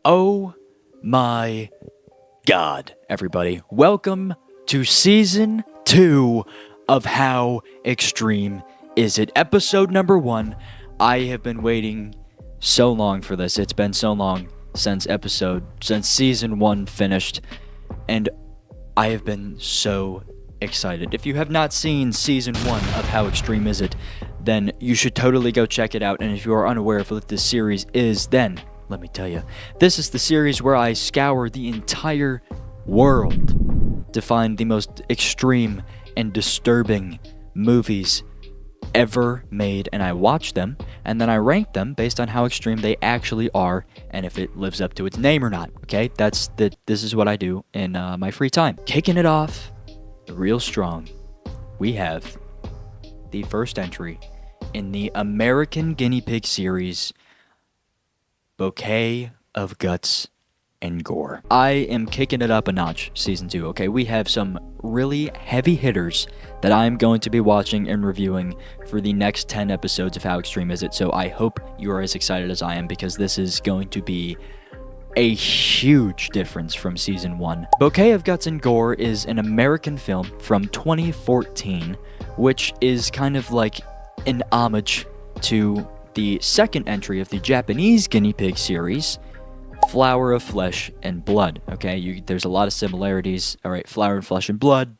Oh my God, everybody. Welcome to season 2 of How Extreme Is It? Episode number 1. I have been waiting so long for this. It's been so long since season 1 finished, and I have been so excited. If you have not seen season 1 of How Extreme Is It, then you should totally go check it out. And if you are unaware of what this series is, then let me tell you, this is the series where I scour the entire world to find the most extreme and disturbing movies ever made, and I watch them, and then I rank them based on how extreme they actually are, and if it lives up to its name or not. Okay, this is what I do in my free time. Kicking it off real strong, we have the first entry in the American Guinea Pig series, Bouquet of Guts and Gore. I am kicking it up a notch, season 2, okay? We have some really heavy hitters that I'm going to be watching and reviewing for the next 10 episodes of How Extreme Is It, so I hope you are as excited as I am, because this is going to be a huge difference from season 1. Bouquet of Guts and Gore is an American film from 2014, which is kind of like an homage to the second entry of the Japanese guinea pig series, Flower of Flesh and Blood. Okay, there's a lot of similarities. All right, Flower of Flesh and Blood,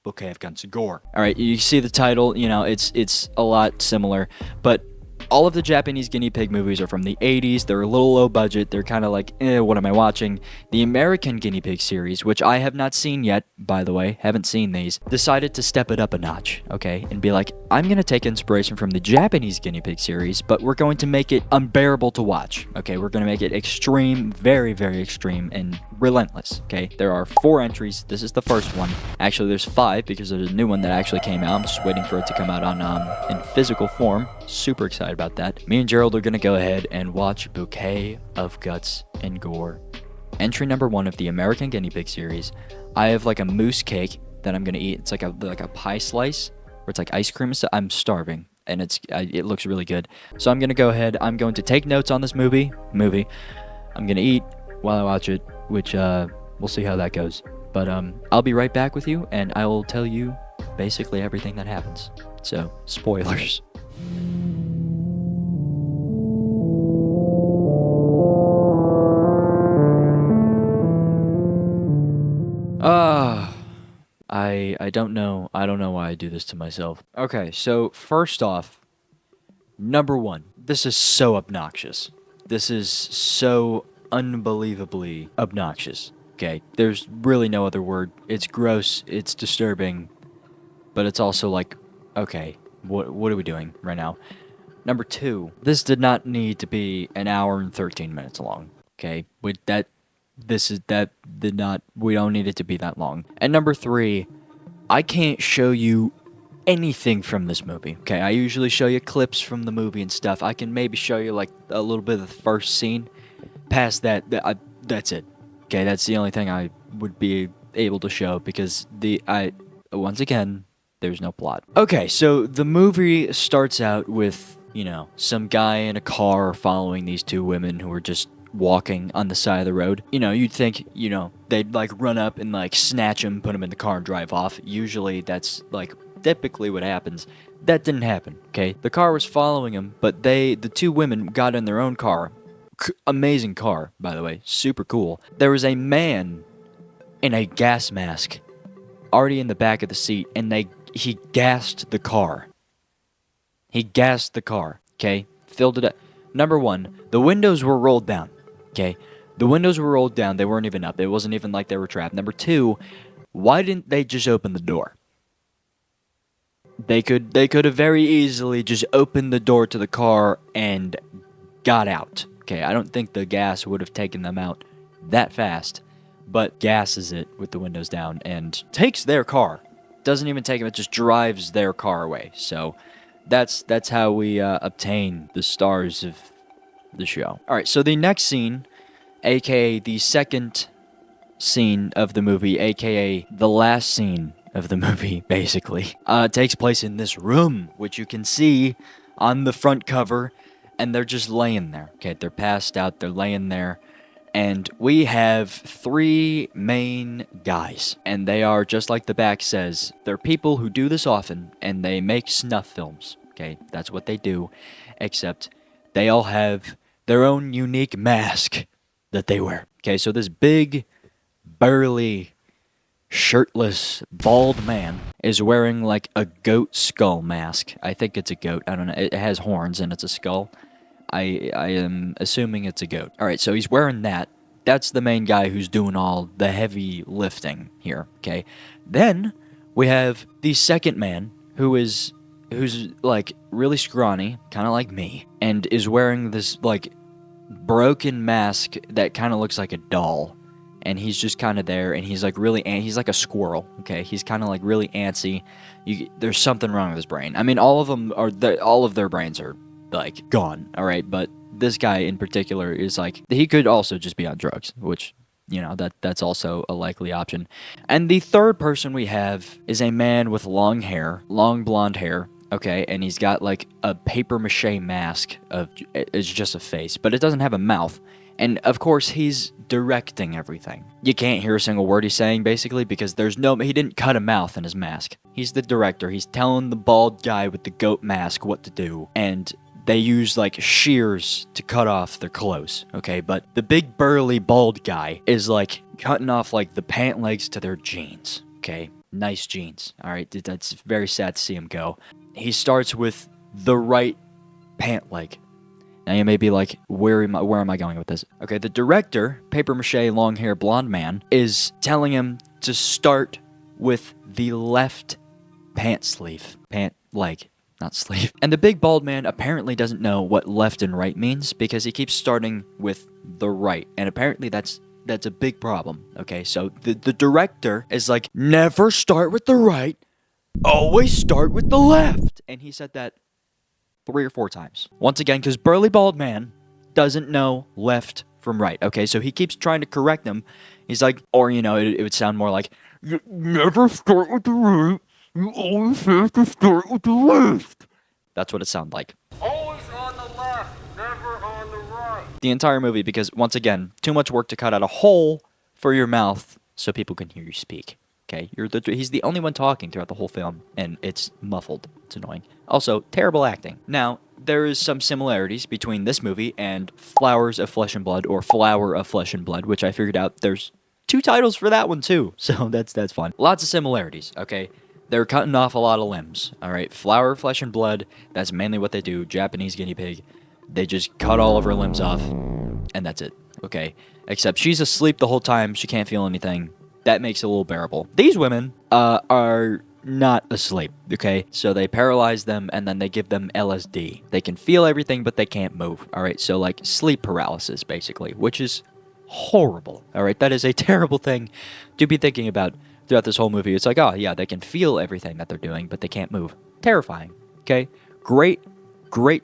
Bouquet of Guts and Gore. All right, you see the title. You know, it's a lot similar, but all of the Japanese guinea pig movies are from the 80s. They're a little low budget. They're kind of like, what am I watching? The American guinea pig series, which I have not seen yet, by the way, haven't seen these, decided to step it up a notch, okay? And be like, I'm going to take inspiration from the Japanese guinea pig series, but we're going to make it unbearable to watch, okay? We're going to make it extreme, very, very extreme, and relentless, okay? There are 4 entries. This is the first one. Actually, there's 5, because there's a new one that actually came out. I'm just waiting for it to come out on in physical form. Super excited about that. Me and Gerald are gonna go ahead and watch Bouquet of Guts and Gore. Entry number 1 of the American Guinea Pig series. I have like a mousse cake that I'm gonna eat. It's like a pie slice, where it's like ice cream and stuff. I'm starving, and it looks really good. So I'm gonna go ahead. I'm going to take notes on this movie. I'm gonna eat while I watch it, which we'll see how that goes. But I'll be right back with you, and I will tell you basically everything that happens. So spoilers. I don't know. I don't know why I do this to myself. Okay, so first off, number 1. This is so obnoxious. This is so unbelievably obnoxious. Okay, there's really no other word. It's gross, it's disturbing, but it's also like, okay, what are we doing right now? Number 2, this did not need to be an hour and 13 minutes long. Okay, we don't need it to be that long. And number 3, I can't show you anything from this movie. Okay, I usually show you clips from the movie and stuff. I can maybe show you like a little bit of the first scene. Past that, that's it. Okay, that's the only thing I would be able to show, because once again, there's no plot. Okay, so the movie starts out with, some guy in a car following these 2 women who are just walking on the side of the road. You'd think, they'd like run up and like snatch him, put him in the car and drive off. Usually that's like typically what happens. That didn't happen, okay? The car was following him, but the 2 women got in their own car. Amazing car, by the way. Super cool. There was a man in a gas mask already in the back of the seat, and he gassed the car. He gassed the car, okay? Filled it up. Number 1, the windows were rolled down, okay? The windows were rolled down. They weren't even up. It wasn't even like they were trapped. Number 2, why didn't they just open the door? They could have very easily just opened the door to the car and got out. Okay, I don't think the gas would have taken them out that fast, but gasses it with the windows down and takes their car. Doesn't even take them, it just drives their car away. So that's how we obtain the stars of the show. All right, so the next scene, aka the second scene of the movie, aka the last scene of the movie, basically, takes place in this room, which you can see on the front cover, and they're just laying there. Okay, they're passed out, they're laying there, And we have 3 main guys, and they are, just like the back says, they're people who do this often, and they make snuff films, okay? That's what they do, except they all have their own unique mask that they wear. Okay, so this big, burly, shirtless, bald man is wearing like a goat skull mask. I think it's a goat. I don't know. It has horns and it's a skull. I am assuming it's a goat. All right, so he's wearing that. That's the main guy who's doing all the heavy lifting here, okay? Then we have the second man who's like really scrawny, kind of like me, and is wearing this like broken mask that kind of looks like a doll. And he's just kind of there, and he's like really, he's like a squirrel, okay? He's kind of like really antsy. There's something wrong with his brain. I mean, all of their brains are like gone, all right? But this guy in particular is like, he could also just be on drugs, which, you know, that's also a likely option. And the third person we have is a man with long hair, long blonde hair, okay? And he's got like a paper mache mask it's just a face, but it doesn't have a mouth. And of course, he's directing everything. You can't hear a single word he's saying, basically, because he didn't cut a mouth in his mask. He's the director. He's telling the bald guy with the goat mask what to do. And they use, like, shears to cut off their clothes, okay? But the big, burly, bald guy is, like, cutting off, like, the pant legs to their jeans, okay? Nice jeans, all right? That's very sad to see him go. He starts with the right pant leg. Now you may be like, where am I going with this? Okay, the director, paper mache, long hair, blonde man, is telling him to start with the left pant leg, not sleeve. And the big bald man apparently doesn't know what left and right means because he keeps starting with the right. And apparently that's a big problem, okay? So the director is like, never start with the right, always start with the left. And he said that 3 or 4 times. Once again, because burly bald man doesn't know left from right. Okay, so he keeps trying to correct him. He's like, or, you know, it would sound more like, you never start with the right, you always have to start with the left. That's what it sounded like. Always on the left, never on the right. The entire movie, because, once again, too much work to cut out a hole for your mouth so people can hear you speak. Okay, he's the only one talking throughout the whole film, and it's muffled. It's annoying. Also, terrible acting. Now, there is some similarities between this movie and Flowers of Flesh and Blood, or Flower of Flesh and Blood, which I figured out there's 2 titles for that one too, so that's fun. Lots of similarities, okay? They're cutting off a lot of limbs, all right? Flower of Flesh and Blood, that's mainly what they do. Japanese guinea pig. They just cut all of her limbs off, and that's it, okay? Except she's asleep the whole time. She can't feel anything. That makes it a little bearable. These women are not asleep, okay? So they paralyze them, and then they give them LSD. They can feel everything, but they can't move, all right? So, like, sleep paralysis, basically, which is horrible, all right? That is a terrible thing to be thinking about throughout this whole movie. It's like, oh, yeah, they can feel everything that they're doing, but they can't move. Terrifying, okay? Great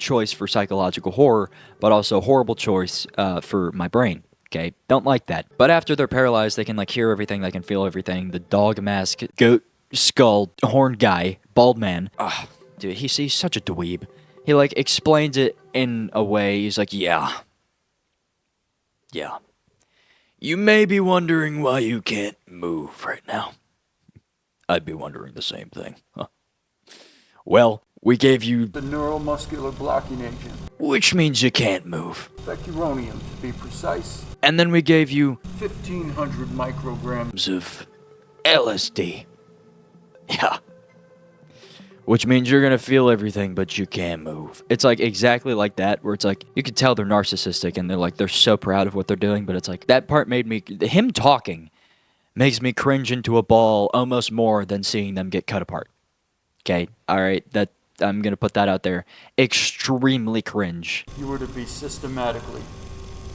choice for psychological horror, but also horrible choice for my brain. Okay, don't like that. But after they're paralyzed, they can like hear everything, they can feel everything. The dog mask, goat skull, horn guy, bald man. Ugh, dude, he's such a dweeb. He like explains it in a way. He's like, yeah. You may be wondering why you can't move right now. I'd be wondering the same thing. Huh. Well, we gave you the neuromuscular blocking agent, which means you can't move. vecuronium to be precise. And then we gave you 1,500 micrograms of LSD. Yeah. Which means you're gonna feel everything, but you can't move. It's like exactly like that, where it's like, you can tell they're narcissistic and they're so proud of what they're doing, but it's like, that part him talking makes me cringe into a ball almost more than seeing them get cut apart. Okay, alright, I'm gonna put that out there. Extremely cringe. You were to be systematically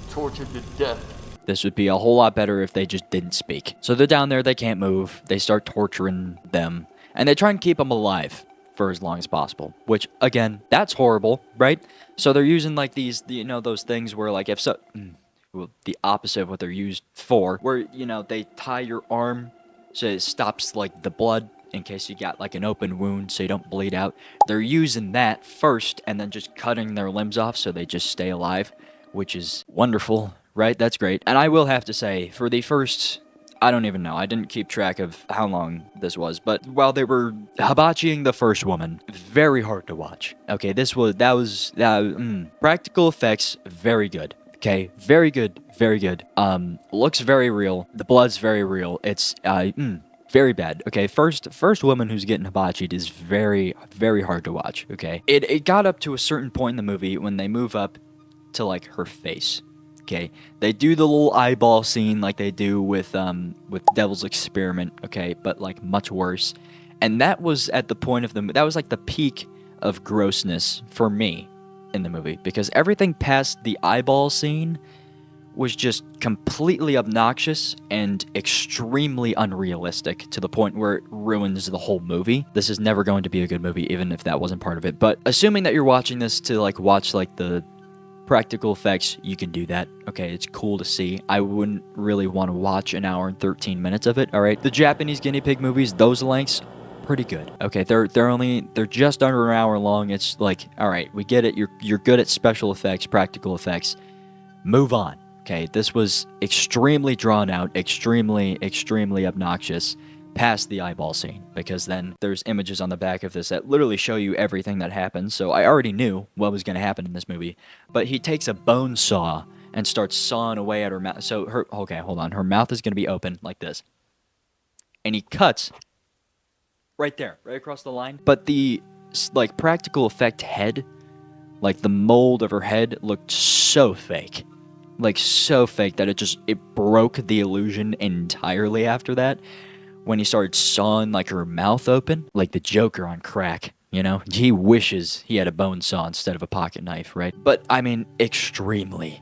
tortured to death. This would be a whole lot better if they just didn't speak. So they're down there, they can't move, they start torturing them, and they try and keep them alive for as long as possible. Which, again, that's horrible, right? So they're using like these, those things where like the opposite of what they're used for, where, they tie your arm so it stops like the blood in case you got like an open wound so you don't bleed out. They're using that first and then just cutting their limbs off so they just stay alive, which is wonderful, right? That's great. And I will have to say, for the first, I don't even know. I didn't keep track of how long this was, but while they were hibachiing the first woman, very hard to watch. Okay, practical effects, very good. Okay, very good, very good. Looks very real. The blood's very real. It's very bad. Okay, first woman who's getting hibachied is very, very hard to watch. Okay, it got up to a certain point in the movie when they move up to like her face. Okay, they do the little eyeball scene like they do with Devil's Experiment. Okay, but like much worse. And that was at the point of that was like the peak of grossness for me in the movie, because everything past the eyeball scene was just completely obnoxious and extremely unrealistic to the point where it ruins the whole movie. This is never going to be a good movie, even if that wasn't part of it. But assuming that you're watching this to like watch like the practical effects, you can do that. Okay, it's cool to see. I wouldn't really want to watch an hour and 13 minutes of it. All right, the Japanese guinea pig movies, those lengths, pretty good. Okay, they're just under an hour long. It's like, all right, we get it. You're good at special effects, practical effects. Move on. Okay, this was extremely drawn out, extremely obnoxious past the eyeball scene, because then there's images on the back of this that literally show you everything that happens. So I already knew what was going to happen in this movie. But he takes a bone saw and starts sawing away at her mouth. So her mouth is going to be open like this. And he cuts right there, right across the line. But the like practical effect head, like the mold of her head looked so fake. Like so fake that it broke the illusion entirely after that. When he started sawing like her mouth open, like the Joker on crack, you know? He wishes he had a bone saw instead of a pocket knife, right? But I mean, extremely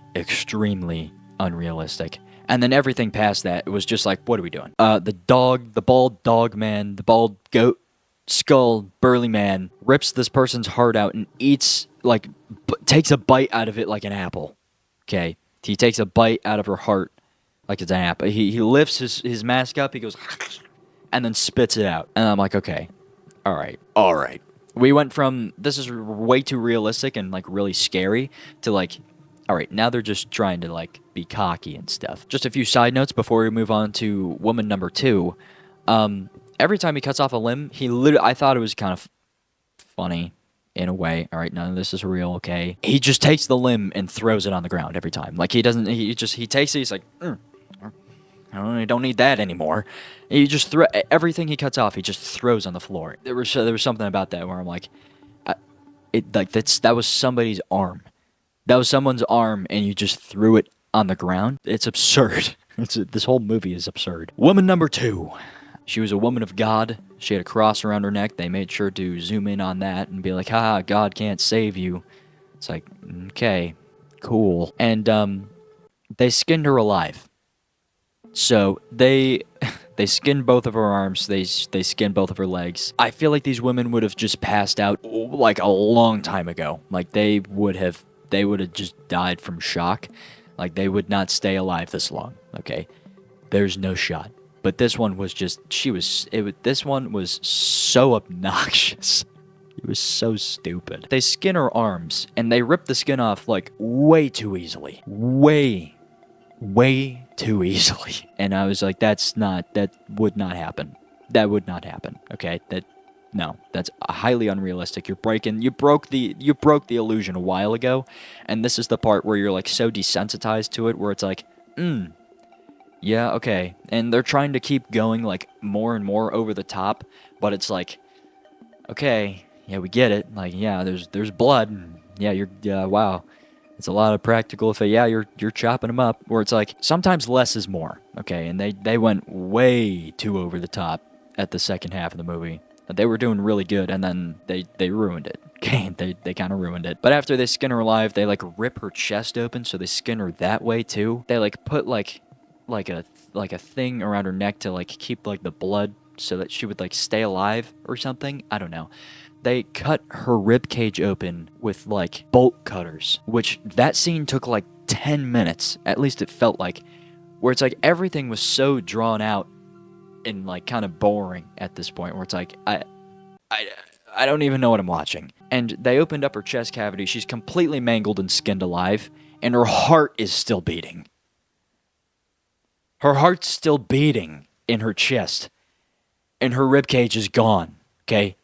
unrealistic. And then everything past that, it was just like, what are we doing? The bald dog man, the bald goat skull burly man rips this person's heart out and eats, like, takes a bite out of it like an apple. Okay? He takes a bite out of her heart like it's an apple. He lifts his mask up, he goes, and then spits it out. And I'm like, okay, all right. We went from, this is way too realistic and, like, really scary, to, like, all right, now they're just trying to, like, be cocky and stuff. Just a few side notes before we move on to woman number 2. Every time he cuts off a limb, I thought it was kind of funny. In a way, all right, none of this is real, okay? He just takes the limb and throws it on the ground every time. Like, he takes it, he's like, I don't need that anymore. He just everything he cuts off, he just throws on the floor. There was something about that where I'm like, that was somebody's arm. That was someone's arm, and you just threw it on the ground. It's absurd. This whole movie is absurd. Woman number 2. She was a woman of God. She had a cross around her neck. They made sure to zoom in on that and be like, haha, God can't save you. It's like, okay, cool. And they skinned her alive. So they skinned both of her arms. They skinned both of her legs. I feel like these women would have just passed out like a long time ago. Like they would have just died from shock. Like they would not stay alive this long. Okay, there's no shot. But this one was just, this one was so obnoxious. It was so stupid. They skin her arms, and they rip the skin off, like, way too easily. Way too easily. And I was like, that would not happen. That would not happen, okay? That's highly unrealistic. You broke the illusion a while ago, and this is the part where you're, like, so desensitized to it, where it's like, yeah, okay. And they're trying to keep going, like, more and more over the top, but it's like, okay, yeah, we get it. Like, yeah, there's blood. Yeah, wow. It's a lot of practical effect. Yeah, you're chopping them up. Where it's like, sometimes less is more, okay? And they went way too over the top at the second half of the movie. They were doing really good, and then they ruined it. Okay, they kind of ruined it. But after they skin her alive, they, like, rip her chest open, so they skin her that way, too. They, like, put, like a thing around her neck to, like, keep, like, the blood so that she would, like, stay alive or something. I don't know. They cut her rib cage open with, like, bolt cutters, which that scene took, like, 10 minutes. At least it felt like, where it's like everything was so drawn out and, like, kind of boring at this point, where it's like, I don't even know what I'm watching. And they opened up her chest cavity. She's completely mangled and skinned alive, and her heart is still beating. Her heart's still beating in her chest, and her rib cage is gone. Okay,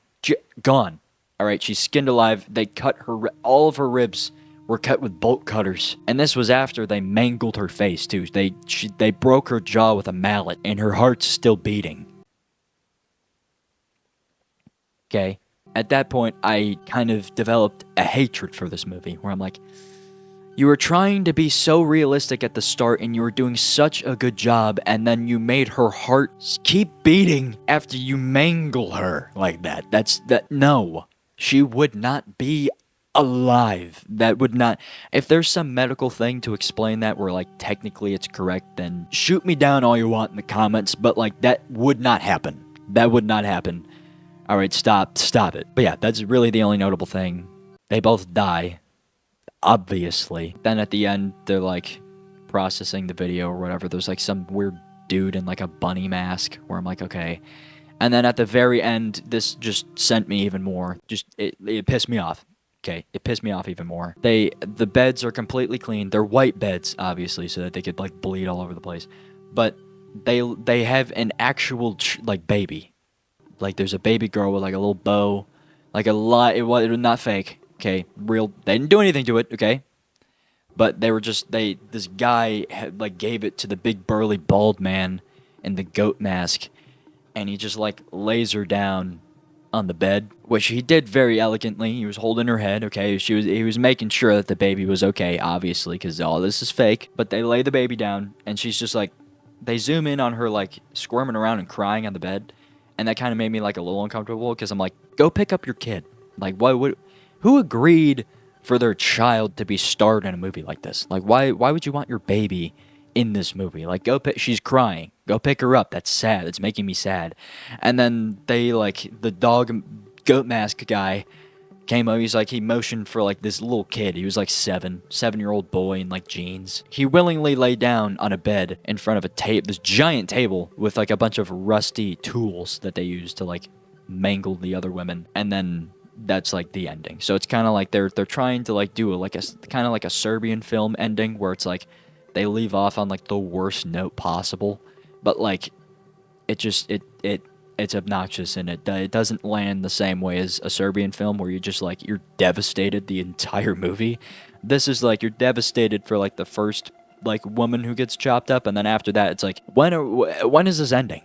gone. All right, she's skinned alive. They cut all of her ribs were cut with bolt cutters, and this was after they mangled her face too. They broke her jaw with a mallet, and her heart's still beating. Okay, at that point, I kind of developed a hatred for this movie, where I'm like, you were trying to be so realistic at the start, and you were doing such a good job, and then you made her heart keep beating after you mangle her like that. No. She would not be alive. That would not. If there's some medical thing to explain that where, like, technically it's correct, then shoot me down all you want in the comments, but, like, that would not happen. That would not happen. Alright, stop it. But yeah, that's really the only notable thing. They both die. Obviously. Then at the end, they're like processing the video or whatever. There's like some weird dude in like a bunny mask where I'm like, okay. And then at the very end, this just sent me even more. It pissed me off. Okay, it pissed me off even more. The beds are completely clean. They're white beds, obviously, so that they could like bleed all over the place. But they have an actual like baby. Like there's a baby girl with like a little bow, like a lot. It was not fake. Okay, real. They didn't do anything to it. Okay, but they were just This guy like gave it to the big burly bald man in the goat mask, and he just like lays her down on the bed, which he did very elegantly. He was holding her head. Okay, he was making sure that the baby was okay, obviously, because all this is fake. But they lay the baby down, and she's just like, they zoom in on her like squirming around and crying on the bed, and that kind of made me like a little uncomfortable because I'm like, go pick up your kid. Like, why would? Who agreed for their child to be starred in a movie like this? Like, why would you want your baby in this movie? Like, she's crying. Go pick her up. That's sad. It's making me sad. And then they, like, the goat mask guy came over. He's like, he motioned for, like, this little kid. He was, like, 7-year-old boy in, like, jeans. He willingly lay down on a bed in front of this giant table with, like, a bunch of rusty tools that they use to, like, mangle the other women. And then that's like the ending. So it's kind of like they're trying to like do a kind of like a Serbian film ending where it's like they leave off on like the worst note possible, but like it's obnoxious, and it doesn't land the same way as a Serbian film where you're devastated the entire movie. This is like you're devastated for like the first like woman who gets chopped up, and then after that it's like when is this ending?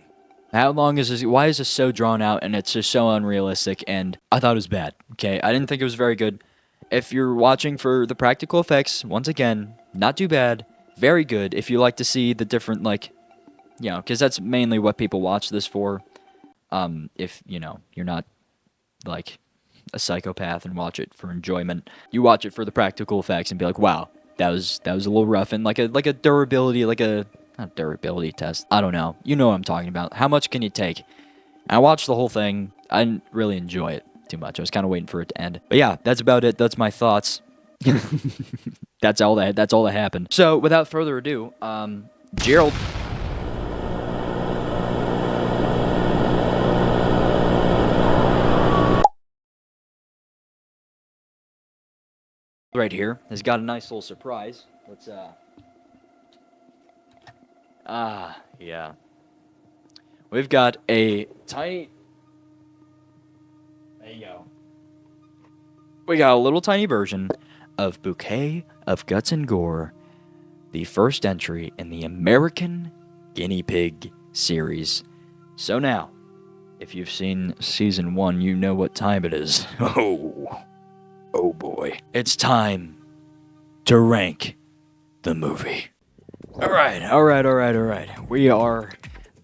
How long is this? Why is this so drawn out, and it's just so unrealistic, and I thought it was bad. Okay, I didn't think it was very good. If you're watching for the practical effects, once again, not too bad, very good. If you like to see the different, like, because that's mainly what people watch this for. If, you're not, like, a psychopath and watch it for enjoyment, you watch it for the practical effects and be like, wow, that was a little rough, and like a durability, not durability test. I don't know. You know what I'm talking about. How much can you take? I watched the whole thing. I didn't really enjoy it too much. I was kind of waiting for it to end. But yeah, that's about it. That's my thoughts. That's all that happened. So without further ado, Gerald. Right here has got a nice little surprise. Let's yeah. We've got a tiny... There you go. We got a little tiny version of Bouquet of Guts and Gore, the first entry in the American Guinea Pig series. So now, if you've seen Season 1, you know what time it is. Oh boy. It's time to rank the movie. All right. We are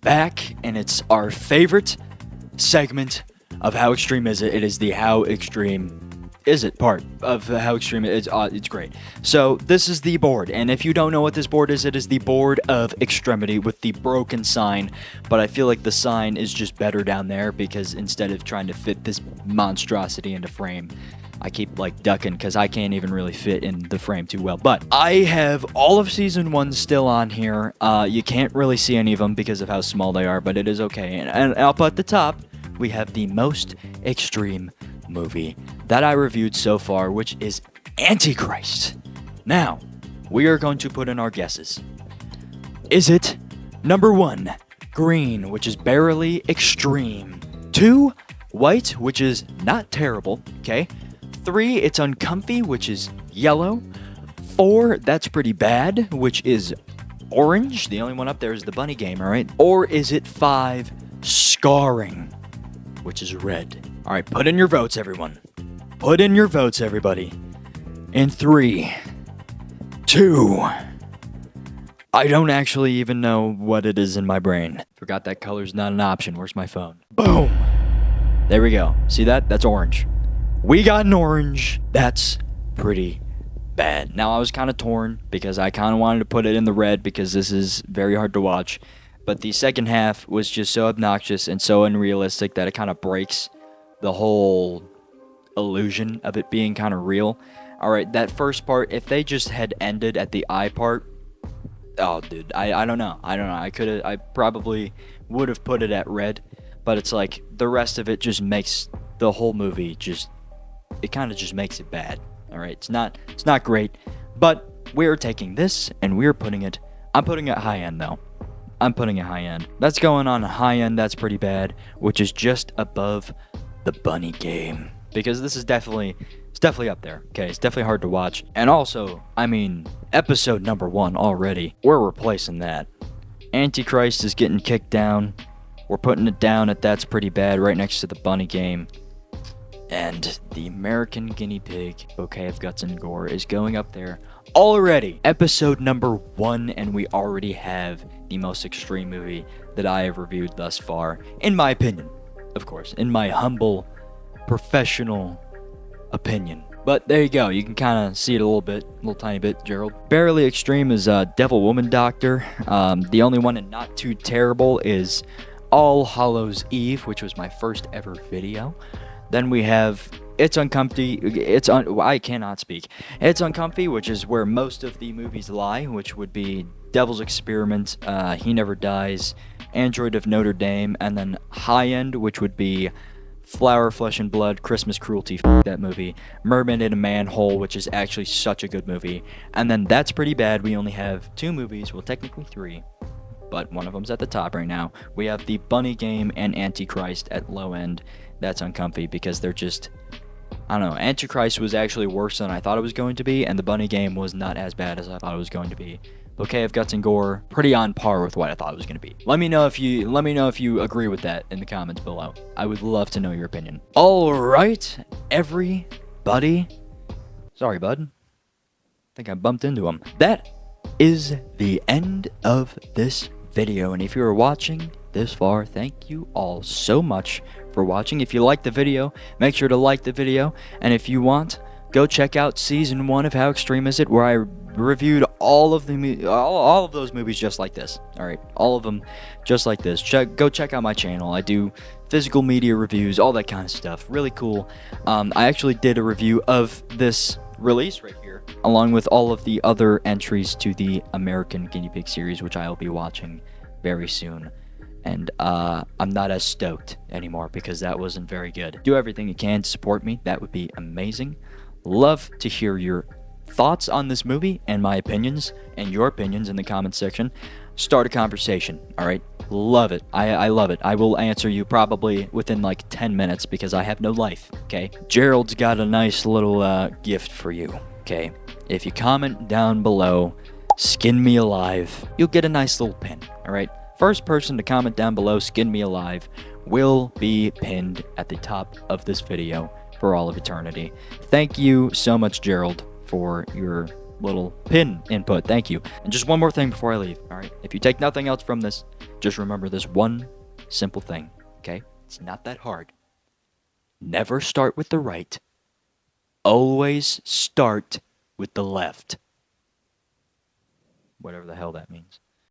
back, and it's our favorite segment of How Extreme Is It? It is the How Extreme Is It part of How Extreme It Is. It's great. So this is the board, and if you don't know what this board is, it is the board of extremity with the broken sign, but I feel like the sign is just better down there because instead of trying to fit this monstrosity into frame, I keep like ducking because I can't even really fit in the frame too well. But I have all of Season 1 still on here. You can't really see any of them because of how small they are, but it is okay. And up at the top, we have the most extreme movie that I reviewed so far, which is Antichrist. Now, we are going to put in our guesses. Is it Number 1, green, which is barely extreme. 2, white, which is not terrible, okay? 3, it's uncomfy, which is yellow. 4, that's pretty bad, which is orange. The only one up there is the bunny game, alright? Or is it 5, scarring, which is red? Alright, put in your votes, everyone. Put in your votes, everybody. In 3, 2... I don't actually even know what it is in my brain. Forgot that color's not an option. Where's my phone? Boom! There we go. See that? That's orange. We got an orange. That's pretty bad. Now, I was kind of torn because I kind of wanted to put it in the red because this is very hard to watch. But the second half was just so obnoxious and so unrealistic that it kind of breaks the whole illusion of it being kind of real. Alright, that first part, if they just had ended at the eye part, oh, dude, I don't know. I probably would have put it at red, but it's like the rest of it just makes the whole movie it kind of just makes it bad. All right, it's not great, but we're taking this and we're putting it. I'm putting it high end though. I'm putting it high end. That's going on a high end. That's pretty bad, which is just above the bunny game because this is definitely. It's definitely up there, okay? It's definitely hard to watch. And also, I mean, episode number 1 already, we're replacing that. Antichrist is getting kicked down. We're putting it down at that's pretty bad right next to the bunny game. And the American guinea pig, Bouquet of Guts and Gore, is going up there already. Episode number 1, and we already have the most extreme movie that I have reviewed thus far. In my opinion, of course. In my humble, professional opinion. But there you go. You can kind of see it a little tiny bit, Gerald. Barely extreme is Devil Woman Doctor. The only one and not too terrible is All Hallows Eve, which was my first ever video. Then we have It's Uncomfy. I cannot speak. It's Uncomfy, which is where most of the movies lie, which would be Devil's Experiment, He Never Dies, Android of Notre Dame, and then High End, which would be Flower, Flesh and Blood, Christmas Cruelty, that movie, Mermaid in a Manhole, which is actually such a good movie, and then That's Pretty Bad. We only have 2 movies, well technically 3, but one of them's at the top right now. We have the Bunny Game and Antichrist at low end. That's uncomfy because they're just, I don't know, Antichrist was actually worse than I thought it was going to be, and the Bunny Game was not as bad as I thought it was going to be. Bouquet of Guts and Gore, pretty on par with what I thought it was going to be. Let me know if you agree with that in the comments below. I would love to know your opinion. All right, everybody. Sorry, bud. I think I bumped into him. That is the end of this video, and if you are watching this far, thank you all so much for watching. If you liked the video, make sure to like the video, and if you want, go check out season 1 of How Extreme Is It, where I reviewed all of those movies just like this. All right, all of them just like this. Go check out my channel. I do physical media reviews, all that kind of stuff. Really cool. I actually did a review of this release right here, along with all of the other entries to the American Guinea Pig series, which I will be watching very soon. And I'm not as stoked anymore because that wasn't very good. Do everything you can to support me. That would be amazing. Love to hear your thoughts on this movie and my opinions and your opinions in the comments section. Start a conversation, all right? Love it. I love it. I will answer you probably within like 10 minutes because I have no life, okay? Gerald's got a nice little gift for you, okay? If you comment down below, skin me alive, you'll get a nice little pin, all right? First person to comment down below, skin me alive, will be pinned at the top of this video for all of eternity. Thank you so much, Gerald, for your little pin input. Thank you. And just one more thing before I leave, all right? If you take nothing else from this, just remember this one simple thing, okay? It's not that hard. Never start with the right. Always start with the left. Whatever the hell that means.